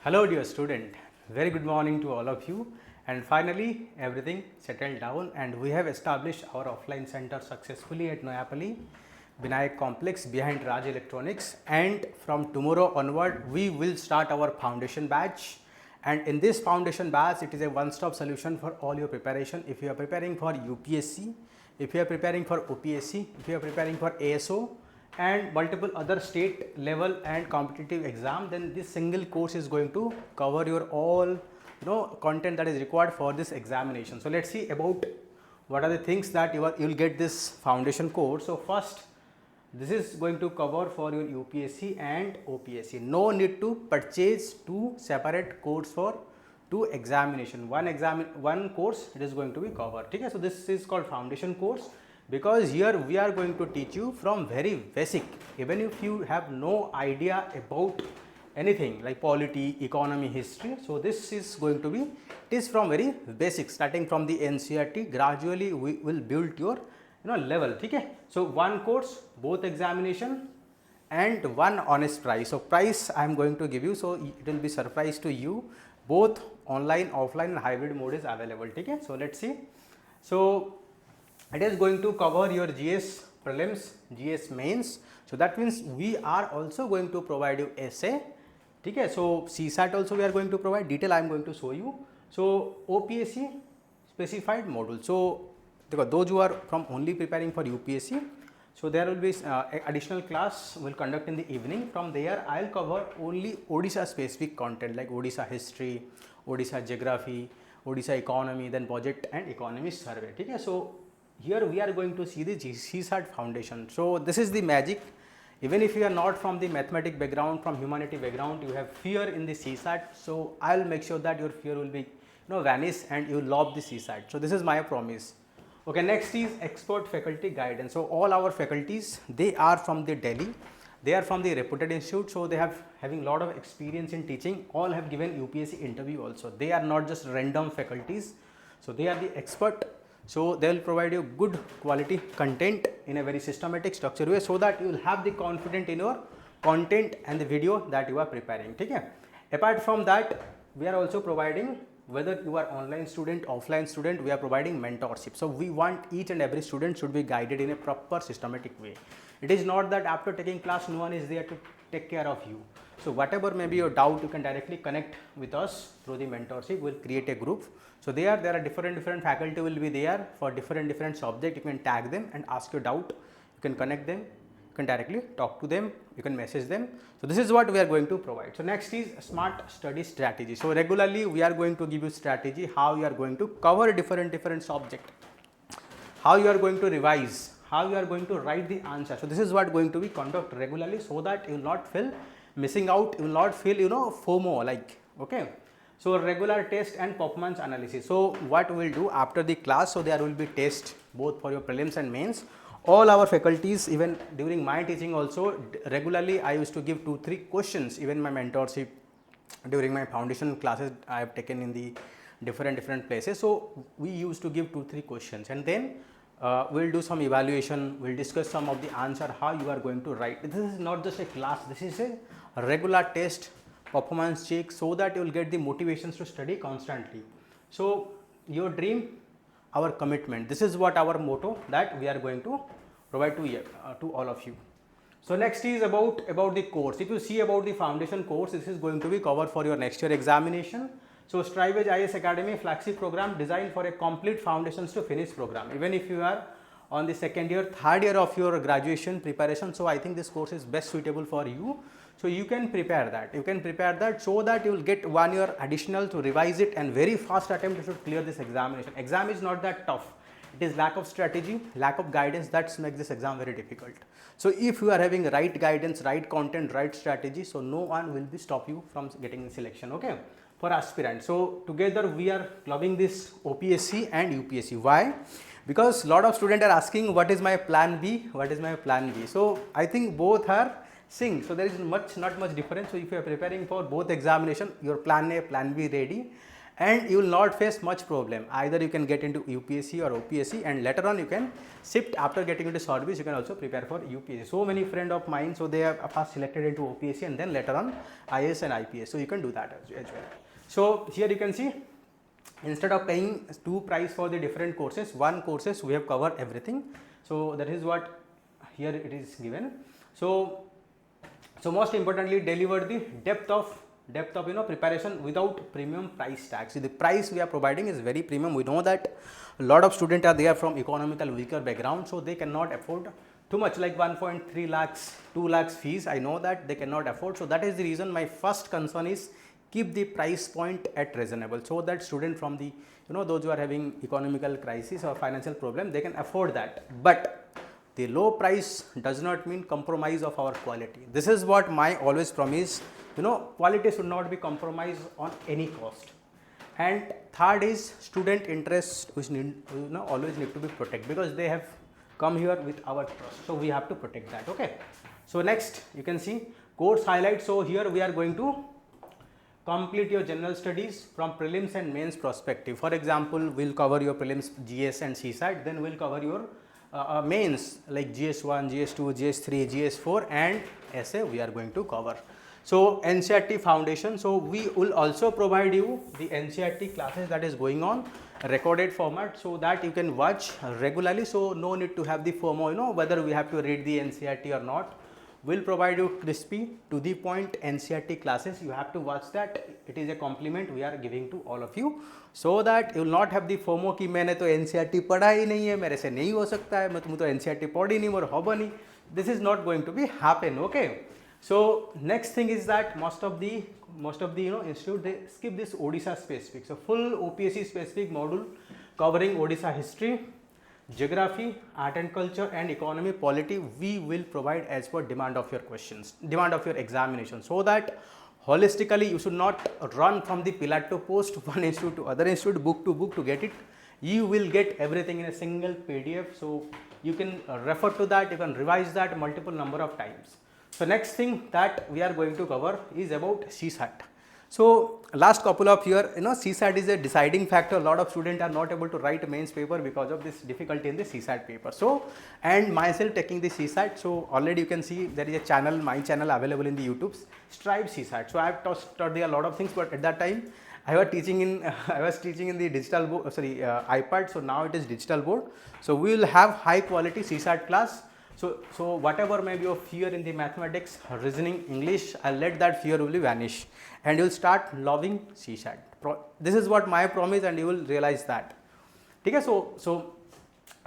Hello dear student, very good morning to all of you, and finally everything settled down and we have established our offline center successfully at Noyapalli Vinayak complex behind Raj Electronics, and from tomorrow onward we will start our foundation batch. And in this foundation batch it is a one stop solution for all your preparation. If you are preparing for UPSC, if you are preparing for OPSC, if you are preparing for ASO and multiple other state level and competitive exam, then this single course is going to cover your all content that is required for this examination. So let's see about what are the things that you will get this foundation course. So first, this is going to cover for your UPSC and OPSC. No need to purchase two separate course for two examination. One course it is going to be covered. Okay, so this is called foundation course, because here we are going to teach you from very basic. Even if you have no idea about anything like polity, economy, history, so this is going to be, it is from very basic, starting from the NCERT. Gradually we will build your level. Okay, so one course, both examination, and one honest price. So price I am going to give you, so it will be surprise to you. Both online, offline and hybrid mode is available. Okay, so let's see. So it is going to cover your GS prelims, GS mains. So that means we are also going to provide you essay. Okay, so CSAT also we are going to provide. Detail I am going to show you. So OPSC specified module. So those who are from only preparing for UPSC, so there will be additional class will conduct in the evening. From there I will cover only Odisha specific content like Odisha history, Odisha geography, Odisha economy, then budget and economy survey. Okay, so here we are going to see the CSAT foundation. So this is the magic. Even if you are not from the mathematic background, from humanity background, you have fear in the CSAT. So I will make sure that your fear will be vanish and you love the CSAT. So this is my promise. Okay, next is expert faculty guidance. So all our faculties, they are from the Delhi. They are from the reputed institute. So they have having lot of experience in teaching. All have given UPSC interview also. They are not just random faculties. So they are the expert. So they will provide you good quality content in a very systematic structured way, so that you will have the confidence in your content and the video that you are preparing. Okay. Apart from that, we are also providing, whether you are online student, offline student, we are providing mentorship. So we want each and every student should be guided in a proper systematic way. It is not that after taking class no one is there to take care of you. So whatever may be your doubt, you can directly connect with us through the mentorship. We will create a group. So there are different faculty will be there for different subject. You can tag them and ask your doubt. You can connect them. You can directly talk to them. You can message them. So this is what we are going to provide. So next is smart study strategy. So regularly we are going to give you strategy how you are going to cover different subject, how you are going to revise, how you are going to write the answer. So this is what going to be conduct regularly, so that you will not feel missing out, you will not feel FOMO like. Okay. So regular test and performance analysis. So what we will do after the class, so there will be test both for your prelims and mains. All our faculties, even during my teaching also, regularly I used to give 2-3 questions. Even my mentorship, during my foundation classes I have taken in the different places. So we used to give 2-3 questions, and then we will do some evaluation, we will discuss some of the answer, how you are going to write. This is not just a class, this is a regular test, performance check, so that you will get the motivations to study constantly. So your dream, our commitment, this is what our motto that we are going to provide to all of you. So next is about the course. If you see about the foundation course, this is going to be covered for your next year examination. So Edge IAS Academy flagship program designed for a complete foundations to finish program. Even if you are on the second year, third year of your graduation preparation, so I think this course is best suitable for you. So you can prepare that. You can prepare that so that you will get 1 year additional to revise it, and very fast attempt you should clear this examination. Exam is not that tough. It is lack of strategy, lack of guidance that makes this exam very difficult. So if you are having right guidance, right content, right strategy, so no one will be stop you from getting the selection. Okay, for aspirants. So together we are clubbing this OPSC and UPSC. Why? Because lot of students are asking what is my plan B, what is my plan B. So I think both are synced. So there is not much difference. So if you are preparing for both examination, your plan A, plan B ready, and you will not face much problem. Either you can get into UPSC or OPSC, and later on you can shift after getting into service. You can also prepare for UPSC. So many friend of mine, so they are first selected into OPSC and then later on IAS and IPS. So you can do that as well. So here you can see, instead of paying two price for the different courses, one courses we have covered everything. So that is what here it is given. So most importantly, deliver the depth of preparation without premium price tag. See, the price we are providing is very premium. We know that a lot of students are there from economical weaker background, so they cannot afford too much, like 1.3 lakhs, 2 lakhs fees. I know that they cannot afford. So that is the reason my first concern is keep the price point at reasonable, so that student from the those who are having economical crisis or financial problem, they can afford that. But the low price does not mean compromise of our quality. This is what my always promise. Quality should not be compromised on any cost. And third is student interest, which always need to be protected, because they have come here with our trust. So we have to protect that. Okay. So next you can see course highlights. So here we are going to complete your general studies from prelims and mains perspective. For example, we'll cover your prelims, GS and CSAT, then we'll cover your mains like GS1, GS2, GS3, GS4 and essay we are going to cover. So NCERT foundation, so we will also provide you the NCERT classes that is going on recorded format, so that you can watch regularly. So no need to have the FOMO, whether we have to read the NCERT or not. We'll provide you crispy to the point NCERT classes. You have to watch that. It is a compliment we are giving to all of you, so that you will not have the FOMO कि मैंने तो NCERT पढ़ा ही नहीं है, मेरे से नहीं हो सकता है, मैं तो NCERT पढ़ी नहीं, मोर होगा नहीं. This is not going to be happen. Okay. So next thing is that most of the institute, they skip this Odisha specific. So full OPSC specific module covering Odisha history, geography, art and culture and economy, polity, we will provide as per demand of your questions, demand of your examination, so that holistically you should not run from the pillar to post, one institute to other institute, book to book to get it. You will get everything in a single PDF, so you can refer to that, you can revise that multiple number of times. So next thing that we are going to cover is about CSAT. So last couple of years, CSAT is a deciding factor. A lot of students are not able to write mains paper because of this difficulty in the CSAT paper. So, and myself taking the CSAT, so already you can see there is a channel, my channel available in the YouTube, Strive CSAT. So I have taught there a lot of things, but at that time I was teaching in the digital board, iPad. So now it is digital board. So we will have high quality CSAT class. So whatever may be your fear in the mathematics, reasoning, English, I'll let that fear will vanish and you will start loving CSAT. This is what my promise, and you will realize that. Okay, so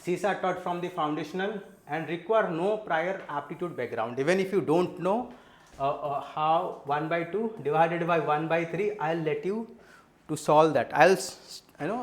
CSAT taught from the foundational and require no prior aptitude background. Even if you don't know how 1 by 2 divided by 1 by 3, I'll let you to solve that. I'll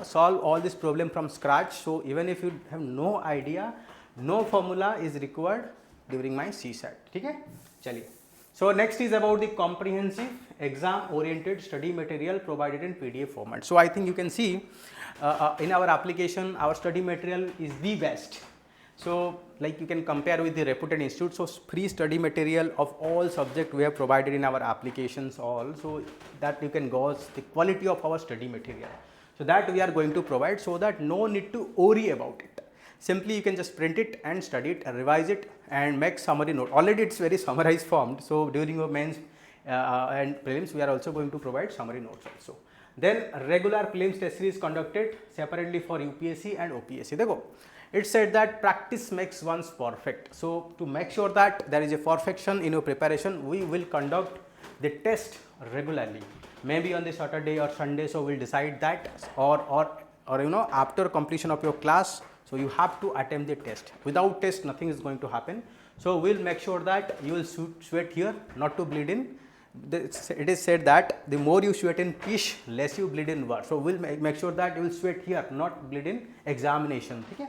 solve all this problem from scratch. So even if you have no idea, no formula is required during my CSAT. Okay, chaliye. So next is about the comprehensive exam oriented study material provided in PDF format. So I think you can see in our application, our study material is the best. So like you can compare with the reputed institute. So free study material of all subject we have provided in our applications all, so that you can gauge the quality of our study material. So that we are going to provide, so that no need to worry about it. Simply you can just print it and study it, revise it and make summary note. Already it's very summarized formed. So during your mains and prelims, we are also going to provide summary notes also. Then regular prelims test series conducted separately for UPSC and OPSC. Dekho, it said that practice makes one perfect. So to make sure that there is a perfection in your preparation, we will conduct the test regularly. Maybe on the Saturday or Sunday, so we'll decide that, or after completion of your class. So you have to attempt the test. Without test, nothing is going to happen. So we'll make sure that you will sweat here, not to bleed in. It is said that the more you sweat in pish, less you bleed in war. So we'll make sure that you will sweat here, not bleed in examination. Okay?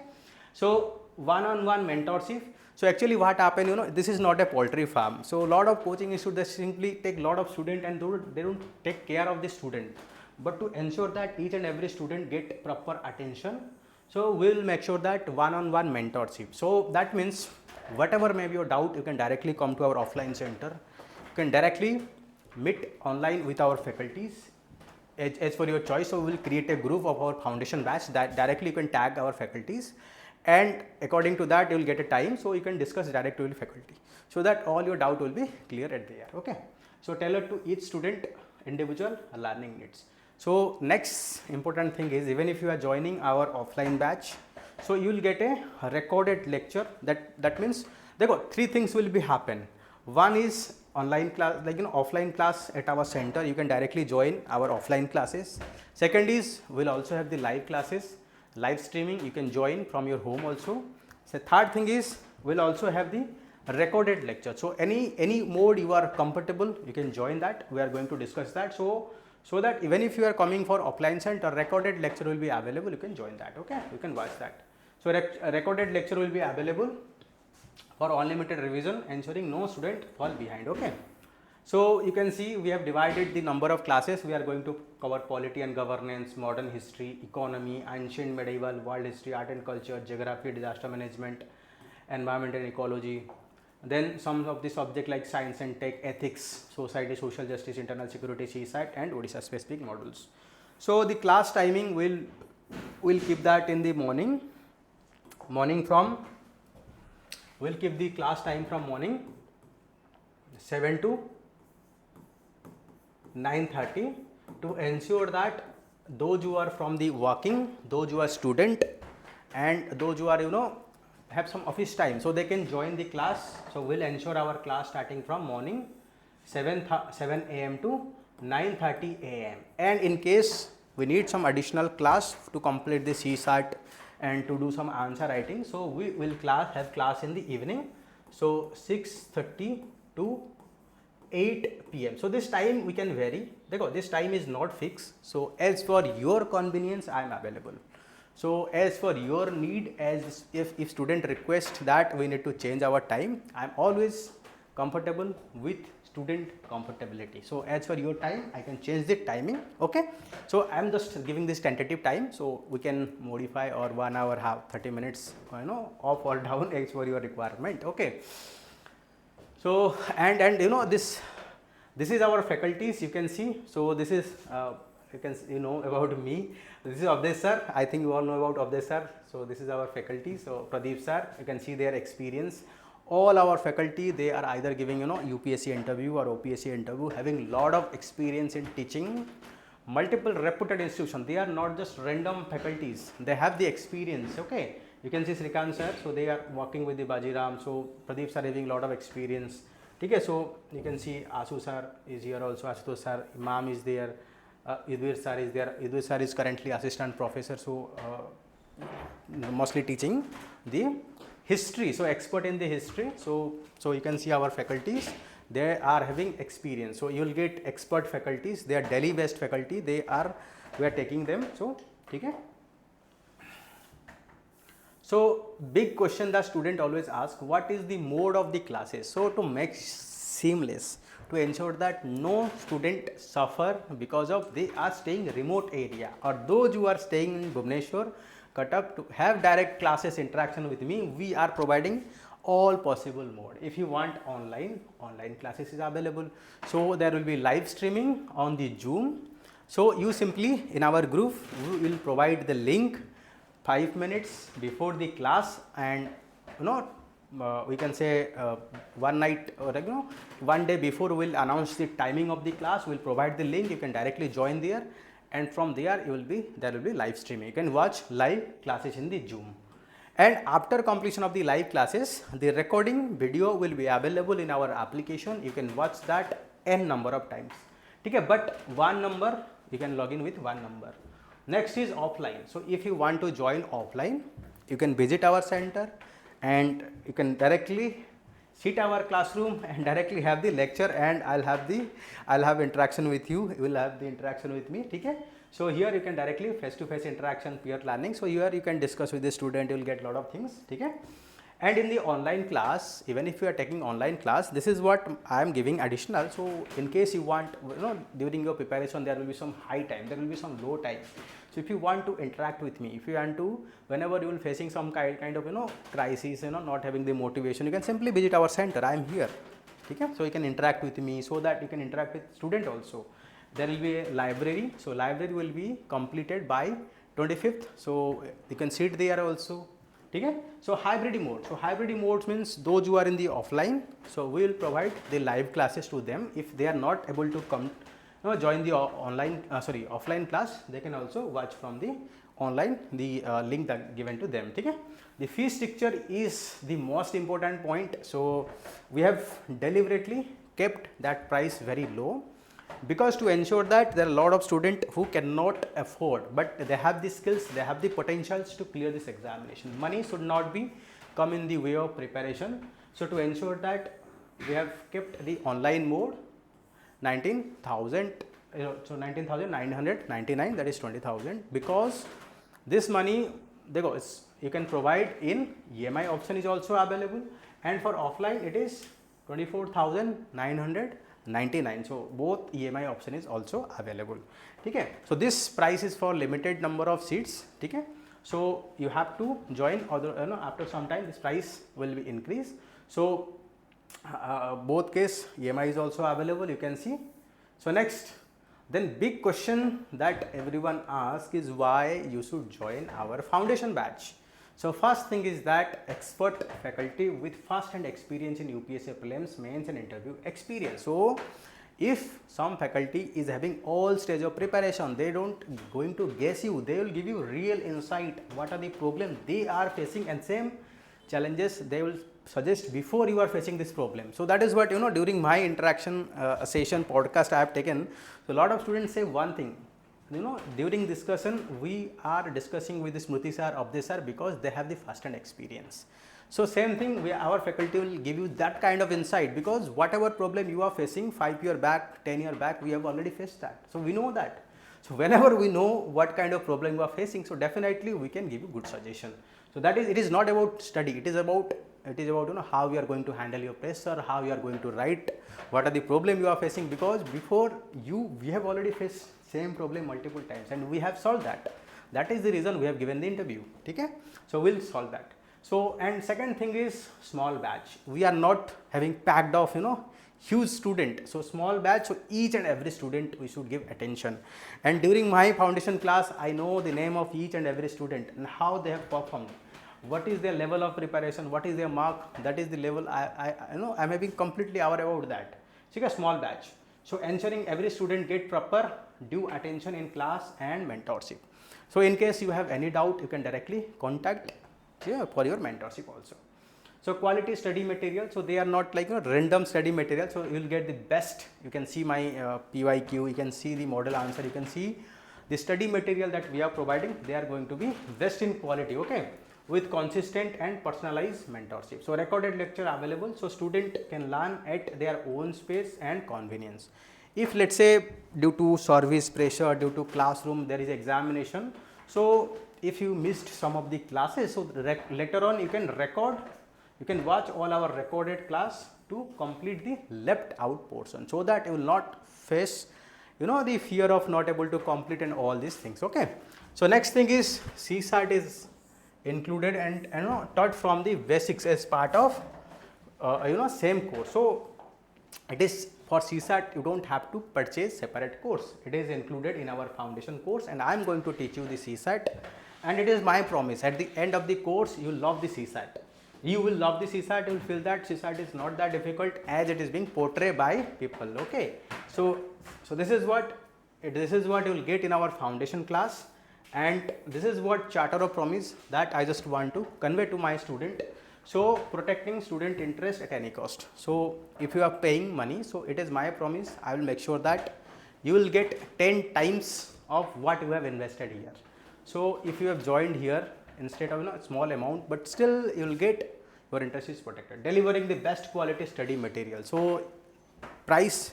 So one-on-one mentorship. So actually what happened, this is not a poultry farm. So a lot of coaching institutes simply take a lot of student and they don't take care of the student. But to ensure that each and every student get proper attention, so we will make sure that one-on-one mentorship. So that means whatever may be your doubt, you can directly come to our offline center. You can directly meet online with our faculties. as for your choice. So we will create a group of our foundation batch that directly you can tag our faculties, and according to that you will get a time, so you can discuss directly with faculty, so that all your doubt will be clear at there. Okay. So tailored to each student individual learning needs. So next important thing is, even if you are joining our offline batch, so you will get a recorded lecture. That means there go three things will be happen. One is online class, like offline class at our center, you can directly join our offline classes. Second is we'll also have the live classes, live streaming, you can join from your home also. So third thing is we'll also have the recorded lecture. So any mode you are comfortable, you can join that. We are going to discuss that. So that even if you are coming for offline center, recorded lecture will be available, you can join that. Okay, you can watch that. So recorded lecture will be available for unlimited revision, ensuring no student fall behind. Okay. So you can see we have divided the number of classes. We are going to cover polity and governance, modern history, economy, ancient medieval, world history, art and culture, geography, disaster management, environment and ecology. Then some of the subject like science and tech, ethics, society, social justice, internal security, CSAT and Odisha specific modules. So the class timing we'll keep that in the morning from, we'll keep the class time from morning 7 to 9:30 to ensure that those who are from the working, those who are student and those who are have some office time, so they can join the class. So we'll ensure our class starting from morning 7 a.m. to 9:30 a.m. and in case we need some additional class to complete the CSAT and to do some answer writing, so we will have class in the evening, so 6:30 to 8 p.m. So this time we can vary. This time is not fixed. So as for your convenience, I am available. So as for your need, as if student request that we need to change our time, I am always comfortable with student comfortability. So as for your time, I can change the timing. Okay. So I am just giving this tentative time. So we can modify or 1 hour, have 30 minutes, off or down as for your requirement. Okay. So and this is our faculties. You can see. So this is you can about me. This is Abdesh sir. I think you all know about Abdesh sir. So this is our faculty. So Pradeep sir, you can see their experience. All our faculty, they are either giving UPSC interview or OPSC interview, having lot of experience in teaching multiple reputed institutions. They are not just random faculties. They have the experience. Okay. You can see Srikant sir. So they are working with the Bajiram. So Pradeep sir having lot of experience. Okay. So you can see Asu sir is here also. Ashutosh sir, Imam is there. Idwir sir is there. Idwir sir is currently assistant professor, so mostly teaching the history, so expert in the history. So you can see our faculties, they are having experience. So you will get expert faculties. They are Delhi based faculty. We are taking them. So okay. So big question that student always ask, what is the mode of the classes? So to make seamless, to ensure that no student suffer because of they are staying remote area, or those who are staying in Bhubaneswar, Cuttack, to have direct classes interaction with me, we are providing all possible mode. If you want online classes is available. So there will be live streaming on the Zoom. So you simply in our group, we will provide the link 5 minutes before the class, and we can say one night or one day before we will announce the timing of the class. We will provide the link. You can directly join there, and from there there will be live streaming. You can watch live classes in the Zoom, and after completion of the live classes, the recording video will be available in our application. You can watch that n number of times. Okay, but one number you can log in with one number. Next is offline. So if you want to join offline, you can visit our center and you can directly sit our classroom and directly have the lecture, and I'll have interaction with you. You will have the interaction with me. Okay. So here you can directly face-to-face interaction, peer learning. So here you can discuss with the student. You will get a lot of things. Okay. And in the online class, even if you are taking online class, this is what I am giving additional. So in case you want, during your preparation, there will be some high time, there will be some low time. So if you want to interact with me, if you want to, whenever you will facing some kind of crisis, not having the motivation, you can simply visit our center. I am here. Okay? So you can interact with me, so that you can interact with student also. there will be a library. So library will be completed by 25th. So you can sit there also. Okay? So hybrid mode. So hybrid mode means those who are in the offline. So we will provide the live classes to them. If they are not able to come, join the offline class, they can also watch from the online, the link that given to them. Okay? The fee structure is the most important point. So we have deliberately kept that price very low, because to ensure that there are a lot of students who cannot afford, but they have the skills, they have the potentials to clear this examination. Money should not be come in the way of preparation. So to ensure that, we have kept the online mode 19,000, so 19,999, that is 20,000, because this money, you can provide in EMI option is also available, and for offline it is 24,999. So both EMI option is also available. Okay? So this price is for limited number of seats. Okay? So you have to join, other after some time this price will be increased. So both case EMI is also available, you can see. So next, then big question that everyone asks is why you should join our foundation batch. So first thing is that expert faculty with first-hand experience in UPSC Prelims, Mains and interview experience. So if some faculty is having all stage of preparation, they don't going to guess you, they will give you real insight, what are the problems they are facing, and same challenges they will suggest before you are facing this problem. So that is what, during my interaction session podcast I have taken. So a lot of students say one thing, during discussion we are discussing with the Smriti sir, Abdesh sir, because they have the first hand experience. So same thing, our faculty will give you that kind of insight, because whatever problem you are facing 5 years back, 10 years back, we have already faced that. So we know that. So whenever we know what kind of problem you are facing, so definitely we can give you good suggestion. So that is, it is not about study, it is about how you are going to handle your pressure, how you are going to write, what are the problem you are facing, because before you, we have already faced same problem multiple times and we have solved that. That is the reason we have given the interview. Okay? So we'll solve that. So, and second thing is small batch. We are not having packed off, huge student. So small batch, so each and every student we should give attention. And during my foundation class, I know the name of each and every student and how they have performed. What is their level of preparation, what is their mark, that is the level I'm having completely aware about that. So a small batch. So ensuring every student get proper due attention in class and mentorship. So in case you have any doubt, you can directly contact for your mentorship also. So quality study material, so they are not like random study material, so you will get the best. You can see my PYQ, you can see the model answer, you can see the study material that we are providing, they are going to be best in quality, okay, with consistent and personalized mentorship. So recorded lecture available, so student can learn at their own space and convenience. If let's say due to service pressure, due to classroom there is examination, so if you missed some of the classes, so later on you can record, you can watch all our recorded class to complete the left out portion, so that you will not face the fear of not able to complete and all these things. Okay. So next thing is CSAT is included and taught from the basics as part of same course. So it is for CSAT, you don't have to purchase separate course, it is included in our foundation course, and I am going to teach you the CSAT, and it is my promise at the end of the course you will love the CSAT. You will love the CSAT, you will feel that CSAT is not that difficult as it is being portrayed by people. Okay. So this is what you will get in our foundation class, and this is what charter of promise that I just want to convey to my student. So protecting student interest at any cost. So if you are paying money, so it is my promise, I will make sure that you will get 10 times of what you have invested here. So if you have joined here instead of a small amount, but still you will get your interest is protected, delivering the best quality study material. So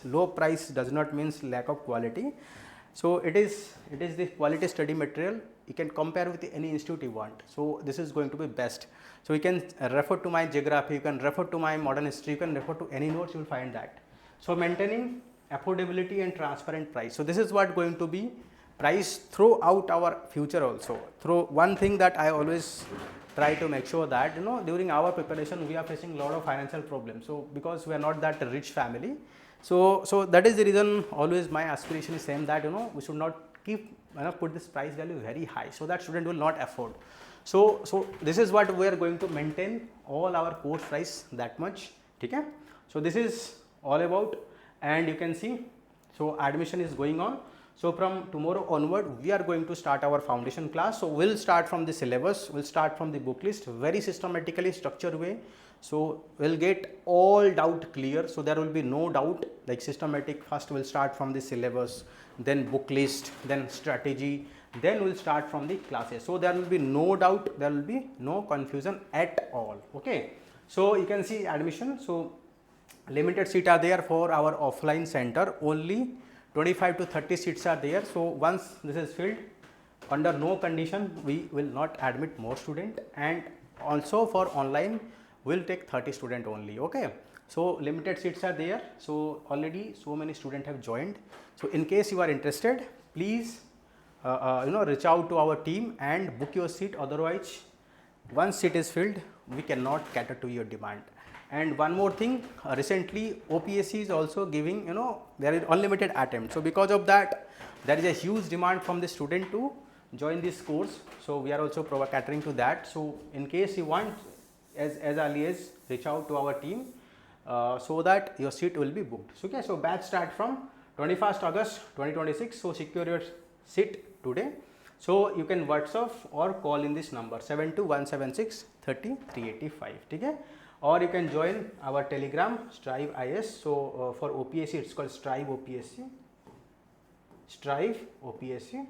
low price does not means lack of quality. So it is the quality study material, you can compare with any institute you want. So this is going to be best. So you can refer to my geography, you can refer to my modern history, you can refer to any notes, you will find that. So maintaining affordability and transparent price. So this is what going to be price throughout our future also. Through one thing that I always try to make sure that during our preparation we are facing a lot of financial problems. So because we are not that rich family, so that is the reason always my aspiration is same, that we should not keep put this price value very high, so that student will not afford. So this is what we are going to maintain all our course price that much. Okay, so this is all about, and you can see, so admission is going on. So from tomorrow onward we are going to start our foundation class. So we'll start from the syllabus, we'll start from the book list, very systematically structured way. So we'll get all doubt clear, so there will be no doubt, like systematic. First we'll start from the syllabus, then book list, then strategy, then we'll start from the classes. So there will be no doubt, there will be no confusion at all. Okay, so you can see admission. So limited seats are there for our offline center, only 25 to 30 seats are there. So once this is filled, under no condition we will not admit more student, and also for online we'll take 30 student only. Okay, so limited seats are there. So already so many students have joined. So in case you are interested, please reach out to our team and book your seat. Otherwise, once seat is filled, we cannot cater to your demand. And one more thing, recently OPSC is also giving, there is unlimited attempt. So because of that, there is a huge demand from the student to join this course. So we are also catering to that. So in case you want, as early as reach out to our team, so that your seat will be booked. So, okay, so batch start from 21st August 2026. So secure your seat today. So you can WhatsApp or call in this number 72176 30385. Okay? Or you can join our Telegram, Strive IAS. So for OPSC it's called Strive OPSC. Strive OPSC.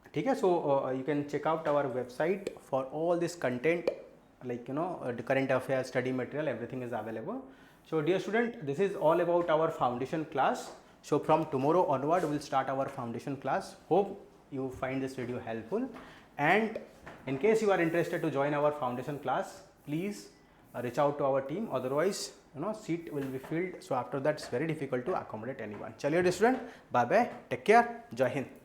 Okay? So you can check out our website for all this content, like the current affairs, study material, everything is available. So dear student, this is all about our foundation class. So from tomorrow onward we'll start our foundation class. Hope you find this video helpful, and in case you are interested to join our foundation class, please reach out to our team. Otherwise seat will be filled, so after that it's very difficult to accommodate anyone. Chaliye dear student, bye bye, take care, Jai Hind.